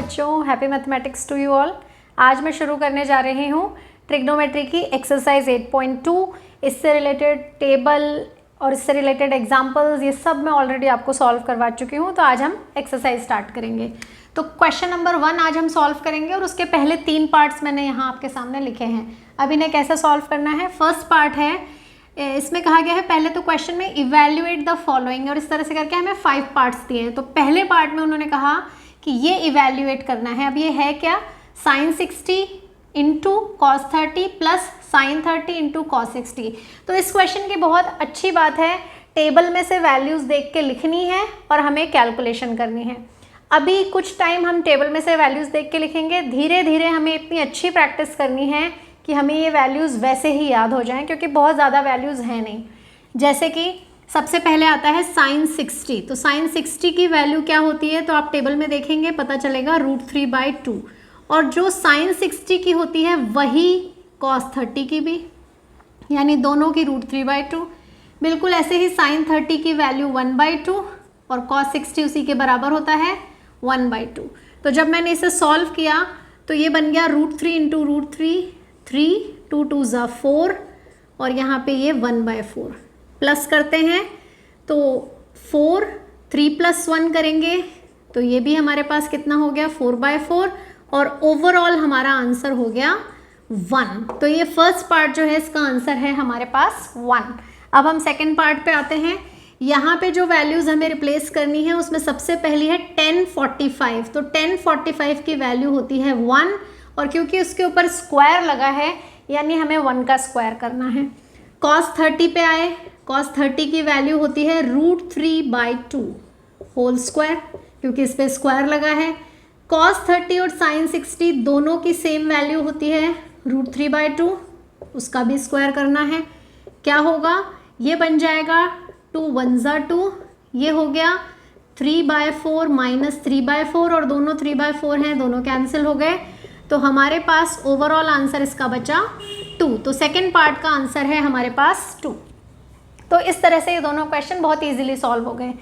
बच्चों, happy mathematics to you all. आज मैं शुरू करने जा रही हूँ ट्रिग्नोमेट्री की एक्सरसाइज 8.2। इससे रिलेटेड टेबल और इससे रिलेटेड एग्जाम्पल्स ये सब मैं ऑलरेडी आपको सॉल्व करवा चुकी हूँ। तो आज हम एक्सरसाइज स्टार्ट करेंगे। तो क्वेश्चन नंबर 1 आज हम सॉल्व करेंगे और उसके पहले 3 पार्ट्स मैंने यहाँ आपके सामने लिखे हैं। अब इन्हें कैसे सॉल्व करना है, फर्स्ट पार्ट है, इसमें कहा गया है पहले तो क्वेश्चन में इवैल्यूएट द फॉलोइंग, और इस तरह से करके हमें 5 पार्ट्स दिए हैं। तो पहले पार्ट में उन्होंने कहा कि ये इवैल्यूएट करना है। अब ये है क्या, sine 60 into cos 30 plus sine 30 into cos 60। तो इस क्वेश्चन की बहुत अच्छी बात है, टेबल में से वैल्यूज़ देख के लिखनी है और हमें कैलकुलेशन करनी है। अभी कुछ टाइम हम टेबल में से वैल्यूज़ देख के लिखेंगे, धीरे धीरे हमें इतनी अच्छी प्रैक्टिस करनी है कि हमें ये वैल्यूज़ वैसे ही याद हो जाएं, क्योंकि बहुत ज़्यादा वैल्यूज़ हैं नहीं। जैसे कि सबसे पहले आता है साइन 60। तो साइन 60 की वैल्यू क्या होती है, तो आप टेबल में देखेंगे पता चलेगा √3/2। और जो साइन 60 की होती है वही कॉस 30 की भी, यानी दोनों की √3/2। बिल्कुल ऐसे ही साइन 30 की वैल्यू 1/2 और कॉस 60 उसी के बराबर होता है 1/2। तो जब मैंने इसे सॉल्व किया तो ये बन गया √3 इंटू √3, 3, 2 2 ज़ा 4 और यहाँ पे ये 1/4। प्लस करते हैं तो 4, 3 + 1 करेंगे तो ये भी हमारे पास कितना हो गया 4/4, और ओवरऑल हमारा आंसर हो गया 1। तो ये फर्स्ट पार्ट जो है इसका आंसर है हमारे पास 1। अब हम सेकेंड पार्ट पे आते हैं। यहाँ पे जो वैल्यूज़ हमें रिप्लेस करनी है उसमें सबसे पहली है 1045। तो 1045 की वैल्यू होती है 1, और क्योंकि उसके ऊपर स्क्वायर लगा है यानी हमें 1 का स्क्वायर करना है। कॉस 30 पे आए, कॉस 30 की वैल्यू होती है √3/2 होल स्क्वायर, क्योंकि इस पे स्क्वायर लगा है। कॉस 30 और साइन 60 दोनों की सेम वैल्यू होती है √3/2, उसका भी स्क्वायर करना है। क्या होगा, ये बन जाएगा 2 1 ज़ा 2, ये हो गया 3/4 माइनस 3/4, और दोनों 3/4 हैं, दोनों कैंसिल हो गए। तो हमारे पास ओवरऑल आंसर इसका बचा 2। तो सेकेंड पार्ट का आंसर है हमारे पास 2। तो इस तरह से ये दोनों क्वेश्चन बहुत इजीली सॉल्व हो गए।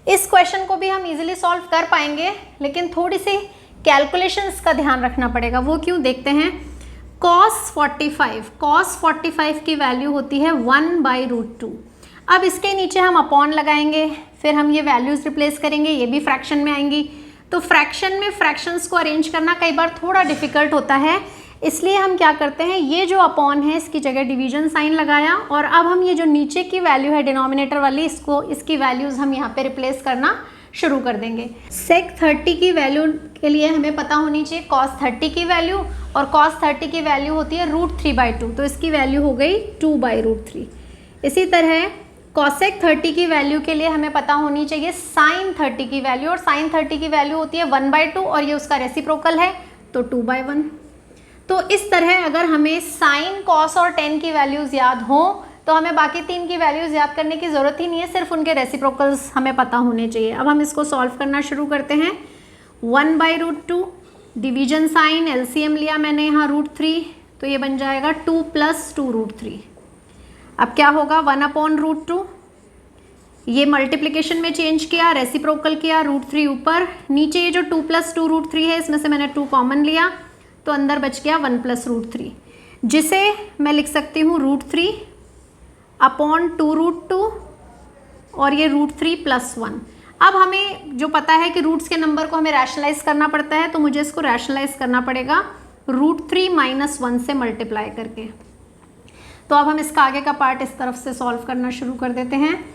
इस क्वेश्चन को भी हम इजीली सॉल्व कर पाएंगे, लेकिन थोड़ी सी कैलकुलेशंस का ध्यान रखना पड़ेगा। वो क्यों, देखते हैं। cos 45 की वैल्यू होती है 1/√2। अब इसके नीचे हम अपॉन लगाएंगे, फिर हम ये वैल्यूज़ रिप्लेस करेंगे, ये भी फ्रैक्शन में आएंगी। तो फ्रैक्शन में फ्रैक्शंस को अरेंज करना कई बार थोड़ा डिफिकल्ट होता है, इसलिए हम क्या करते हैं, ये जो अपॉन है इसकी जगह डिवीजन साइन लगाया, और अब हम ये जो नीचे की वैल्यू है डिनोमिनेटर वाली, इसकी वैल्यूज़ हम यहाँ पे रिप्लेस करना शुरू कर देंगे। सेक 30 की वैल्यू के लिए हमें पता होनी चाहिए कॉस 30 की वैल्यू, और कॉस 30 की वैल्यू होती है √3/2, तो इसकी वैल्यू हो गई 2/√3। इसी तरह कॉसेक 30 की वैल्यू के लिए हमें पता होनी चाहिए साइन 30 की वैल्यू, और साइन 30 की वैल्यू होती है 1/2, और ये उसका रेसिप्रोकल है तो 2/1। तो इस तरह अगर हमें साइन, कॉस और टेन की वैल्यूज़ याद हो तो हमें बाकी 3 की वैल्यूज़ याद करने की ज़रूरत ही नहीं है, सिर्फ उनके रेसिप्रोकल्स हमें पता होने चाहिए। अब हम इसको सॉल्व करना शुरू करते हैं। 1/√2 डिवीजन साइन, एलसीएम लिया मैंने यहाँ √3, तो ये बन जाएगा 2 + 2√3। अब क्या होगा, 1/√2, ये मल्टीप्लिकेशन में चेंज किया, रेसिप्रोकल किया, √3 ऊपर, नीचे ये जो 2 + 2√3 है इसमें से मैंने 2 कॉमन लिया, तो अंदर बच गया 1 + √3, जिसे मैं लिख सकती हूँ √3/2√2, और ये √3 + 1। अब हमें जो पता है कि रूट्स के नंबर को हमें रैशनलाइज करना पड़ता है, तो मुझे इसको रैशनलाइज करना पड़ेगा √3 - 1 से मल्टीप्लाई करके। तो अब हम इसका आगे का पार्ट इस तरफ से सॉल्व करना शुरू कर देते हैं।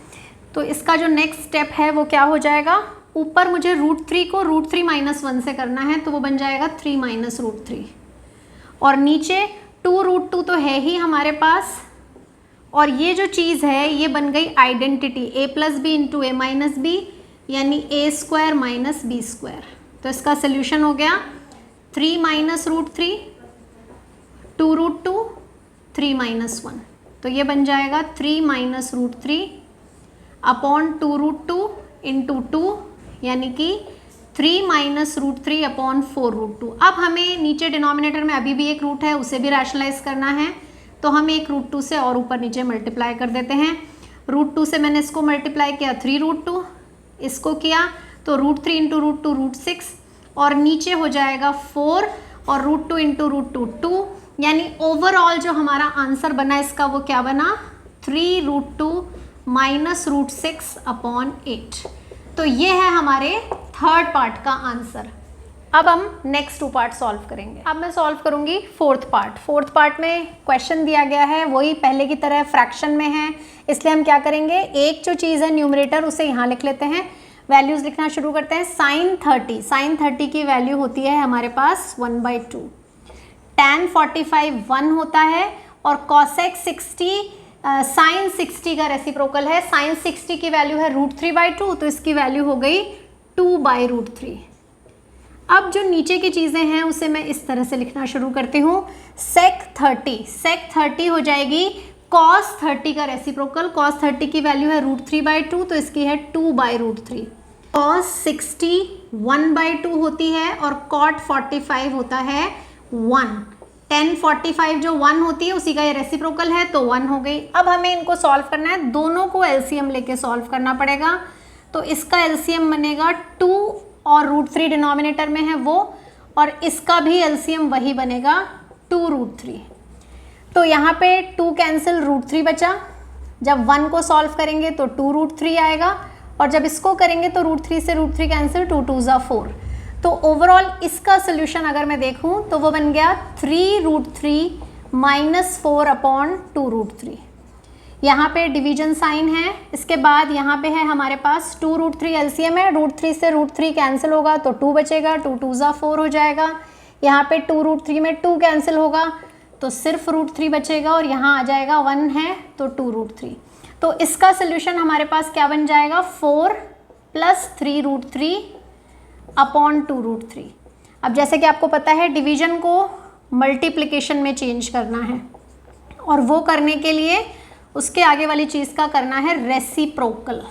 तो इसका जो नेक्स्ट स्टेप है वो क्या हो जाएगा, ऊपर मुझे √3 को √3 - 1 से करना है, तो वो बन जाएगा 3 - √3, और नीचे 2√2 तो है ही हमारे पास, और ये जो चीज़ है ये बन गई identity a + b into a - b, यानी a² - b²। तो इसका सोल्यूशन हो गया 3 - √3, 2√2, 3 - 1। तो ये बन जाएगा 3 - √3/2√2 इंटू 2, यानी कि 3 - √3/4√2। अब हमें नीचे डिनोमिनेटर में अभी भी एक रूट है, उसे भी रैशनलाइज करना है, तो हम एक √2 से और ऊपर नीचे मल्टीप्लाई कर देते हैं। √2 से मैंने इसको मल्टीप्लाई किया 3√2, इसको किया तो √3 इंटू √2 √6, और नीचे हो जाएगा 4 और √2 इंटू √2 2, यानी ओवरऑल जो हमारा आंसर बना इसका वो क्या बना 3√2 माइनस √6 अपॉन 8। तो ये है हमारे थर्ड पार्ट का आंसर। अब हम नेक्स्ट 2 पार्ट सॉल्व करेंगे। अब मैं सॉल्व करूंगी फोर्थ पार्ट। फोर्थ पार्ट में क्वेश्चन दिया गया है वही पहले की तरह फ्रैक्शन में है, इसलिए हम क्या करेंगे, एक जो चीज़ है न्यूमरेटर उसे यहाँ लिख लेते हैं, वैल्यूज़ लिखना शुरू करते हैं। sin 30 की वैल्यू होती है हमारे पास 1/2, tan 45 1 होता है, और cosec 60 sin 60 का रेसिप्रोकल है। sin 60 की वैल्यू है √3/2, तो इसकी वैल्यू हो गई 2/√3। अब जो नीचे की चीज़ें हैं उसे मैं इस तरह से लिखना शुरू करती हूँ। sec 30 हो जाएगी cos 30 का रेसिप्रोकल। cos 30 की वैल्यू है √3/2, तो इसकी है 2/√3। cos 60 1/2 होती है, और cot 45 होता है 1। tan 45 जो 1 होती है उसी का ये रेसिप्रोकल है, तो 1 हो गई। अब हमें इनको सॉल्व करना है, दोनों को एलसीएम लेके सॉल्व करना पड़ेगा। तो इसका एलसीएम बनेगा 2 और √3 डिनोमिनेटर में है वो, और इसका भी एलसीएम वही बनेगा 2√3। तो यहाँ पे 2 कैंसिल, √3 बचा। जब 1 को सॉल्व करेंगे तो 2√3 आएगा, और जब इसको करेंगे तो √3 से √3 कैंसिल, 2 2 ज़ा 4। तो ओवरऑल इसका सोल्यूशन अगर मैं देखूं तो वो बन गया 3√3 माइनस 4 अपॉन 2√3। यहाँ पे डिवीजन साइन है, इसके बाद यहाँ पे है हमारे पास 2√3 एलसीएम है, √3 से √3 कैंसिल होगा तो 2 बचेगा, 2 2 ज़ा 4 हो जाएगा। यहाँ पे 2√3 में 2 कैंसिल होगा तो सिर्फ √3 बचेगा, और यहाँ आ जाएगा 1 है तो 2√3। तो इसका सोल्यूशन हमारे पास क्या बन जाएगा 4 + 3√3 अपॉन 2√3। अब जैसे कि आपको पता है डिवीजन को मल्टीप्लिकेशन में चेंज करना है, और वो करने के लिए उसके आगे वाली चीज़ का करना है रेसिप्रोकल।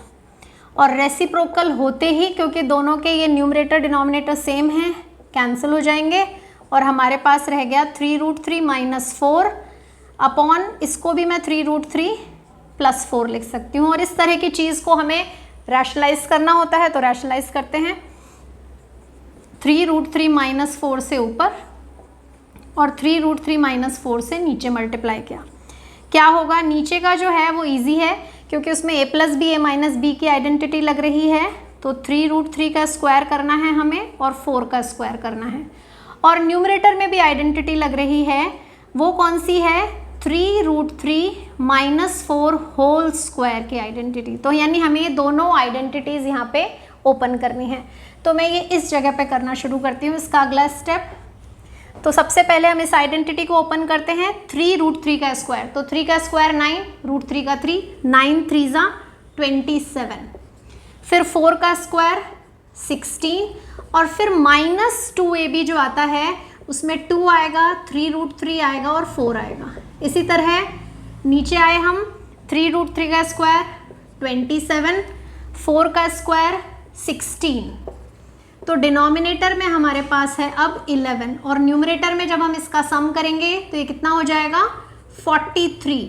और रेसिप्रोकल होते ही, क्योंकि दोनों के ये न्यूमरेटर डिनोमिनेटर सेम हैं, कैंसिल हो जाएंगे, और हमारे पास रह गया 3√3 माइनस 4 अपॉन, इसको भी मैं 3√3 + 4 लिख सकती हूँ। और इस तरह की चीज़ को हमें रैशनलाइज करना होता है, तो रैशनलाइज करते हैं। 3√3 माइनस 4 से ऊपर और 3√3 माइनस 4 से नीचे मल्टीप्लाई किया, क्या होगा, नीचे का जो है वो इजी है क्योंकि उसमें a + b a - b की आइडेंटिटी लग रही है, तो 3√3 का स्क्वायर करना है हमें और 4 का स्क्वायर करना है। और न्यूमरेटर में भी आइडेंटिटी लग रही है, वो कौन सी है, 3√3 माइनस 4 होल स्क्वायर की आइडेंटिटी। तो यानी हमें ये दोनों आइडेंटिटीज़ यहाँ पे ओपन करनी है। तो मैं ये इस जगह पे करना शुरू करती हूँ इसका अगला स्टेप। तो सबसे पहले हम इस आइडेंटिटी को ओपन करते हैं, 3√3 का स्क्वायर, तो 3 का स्क्वायर 9, √3 का 3, 9 3 ज़ा 27, फिर 4 का स्क्वायर 16, और फिर -2ab जो आता है उसमें 2 आएगा, 3√3 आएगा और 4 आएगा। इसी तरह नीचे आए हम, 3√3 का स्क्वायर 27, 4 का स्क्वायर 16, तो डिनोमिनेटर में हमारे पास है अब 11, और न्यूमरेटर में जब हम इसका सम करेंगे तो ये कितना हो जाएगा 43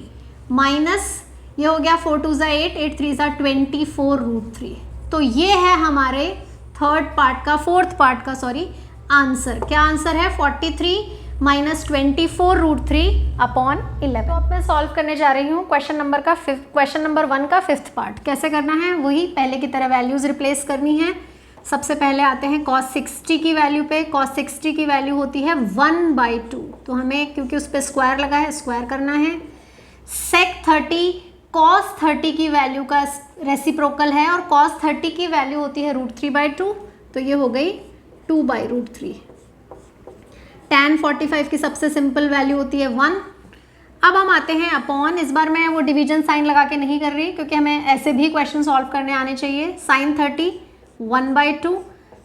माइनस ये हो गया 4 2 ज़ा 8, 8 3 ज़ा 24√3। तो ये है हमारे फोर्थ पार्ट का आंसर। क्या आंसर है, 43 माइनस 24√3 अपॉन 11। तो अब मैं सॉल्व करने जा रही हूँ क्वेश्चन नंबर 1 का 5th पार्ट। कैसे करना है, वही पहले की तरह वैल्यूज़ रिप्लेस करनी है। सबसे पहले आते हैं cos 60 की वैल्यू पे। cos 60 की वैल्यू होती है 1/2, तो हमें क्योंकि उस पर स्क्वायर लगा है स्क्वायर करना है। sec 30 cos 30 की वैल्यू का रेसिप्रोकल है, और cos 30 की वैल्यू होती है √3/2, तो ये हो गई 2/√3। tan 45 की सबसे सिंपल वैल्यू होती है 1। अब हम आते हैं अपॉन, इस बार मैं वो डिवीजन साइन लगा के नहीं कर रही क्योंकि हमें ऐसे भी क्वेश्चन सॉल्व करने आने चाहिए। sin 30 1/2,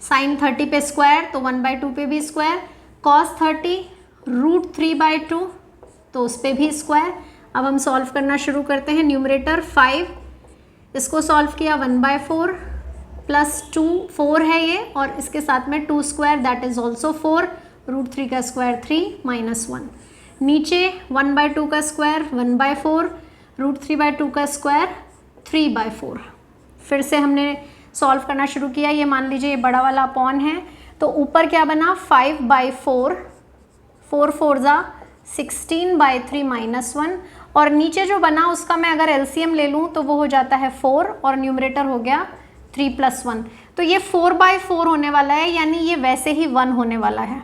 sin 30 पे स्क्वायर तो 1/2 पे भी स्क्वायर, cos 30 √3/2 तो उस पर भी स्क्वायर। अब हम सॉल्व करना शुरू करते हैं। न्यूमरेटर 5, इसको सॉल्व किया 1/4 प्लस 2 4 है ये, और इसके साथ में 2 स्क्वायर दैट इज ऑल्सो 4, √3 का स्क्वायर 3 माइनस 1। नीचे 1/2 का स्क्वायर 1/4, √3/2 का स्क्वायर 3/4। फिर से हमने सॉल्व करना शुरू किया। ये मान लीजिए ये बड़ा वाला अपॉन है, तो ऊपर क्या बना 5/4, 4 4 ज़ा 16/3 -1, और नीचे जो बना उसका मैं अगर एलसीएम ले लूँ तो वो हो जाता है 4 और न्यूमरेटर हो गया 3 + 1। तो ये 4/4 होने वाला है, यानी ये वैसे ही 1 होने वाला है।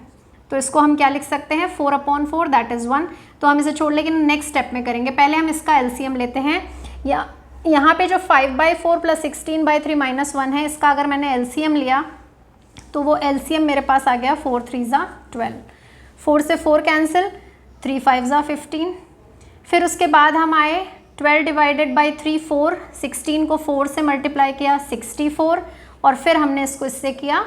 तो इसको हम क्या लिख सकते हैं 4/4 दैट इज़ 1। तो हम इसे छोड़ लेकिन नेक्स्ट स्टेप में करेंगे। पहले हम इसका एलसीएम लेते हैं। या यहाँ पे जो 5/4 + 16/3 -1 है, इसका अगर मैंने एलसीएम लिया तो वो एलसीएम मेरे पास आ गया 4 3 ज़ा 12, 4 से 4 कैंसिल, 3 5 ज़ा 15। फिर उसके बाद हम आए 12 / 3 4, 16 को 4 से मल्टीप्लाई किया 64, और फिर हमने इसको इससे किया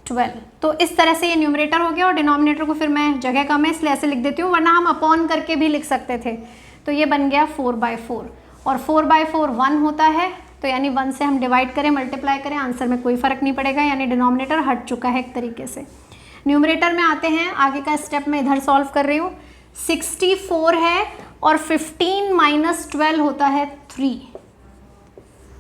12। तो इस तरह से ये न्यूमरेटर हो गया, और डिनोमिनेटर को फिर मैं जगह कम है इसलिए ऐसे लिख देती हूँ, वरना हम अपॉन करके भी लिख सकते थे। तो ये बन गया 4/4, और 4/4 1 होता है, तो यानी 1 से हम डिवाइड करें मल्टीप्लाई करें आंसर में कोई फ़र्क नहीं पड़ेगा, यानी डिनोमिनेटर हट चुका है एक तरीके से। न्यूमरेटर में आते हैं, आगे का स्टेप मैं इधर सॉल्व कर रही हूँ। 64 है और 15 - 12 होता है 3,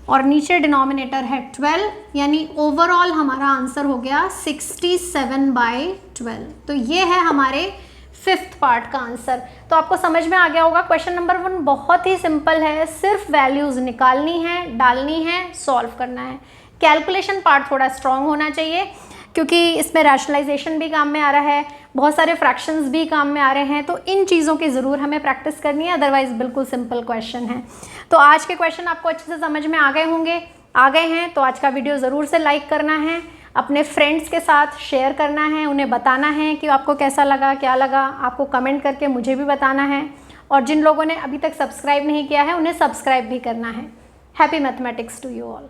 और नीचे डिनोमिनेटर है 12, यानी ओवरऑल हमारा आंसर हो गया 67/12। तो ये है हमारे 5th पार्ट का आंसर। तो आपको समझ में आ गया होगा। क्वेश्चन नंबर 1 बहुत ही सिंपल है, सिर्फ वैल्यूज़ निकालनी है, डालनी है, सॉल्व करना है। कैलकुलेशन पार्ट थोड़ा स्ट्रॉन्ग होना चाहिए, क्योंकि इसमें रैशनलाइजेशन भी काम में आ रहा है, बहुत सारे फ्रैक्शंस भी काम में आ रहे हैं, तो इन चीज़ों की ज़रूर हमें प्रैक्टिस करनी है, अदरवाइज बिल्कुल सिंपल क्वेश्चन है। तो आज के क्वेश्चन आपको अच्छे से समझ में आ गए होंगे। आ गए हैं तो आज का वीडियो ज़रूर से लाइक करना है, अपने फ्रेंड्स के साथ शेयर करना है, उन्हें बताना है कि आपको कैसा लगा, क्या लगा, आपको कमेंट करके मुझे भी बताना है, और जिन लोगों ने अभी तक सब्सक्राइब नहीं किया है उन्हें सब्सक्राइब भी करना है। Happy mathematics to you all.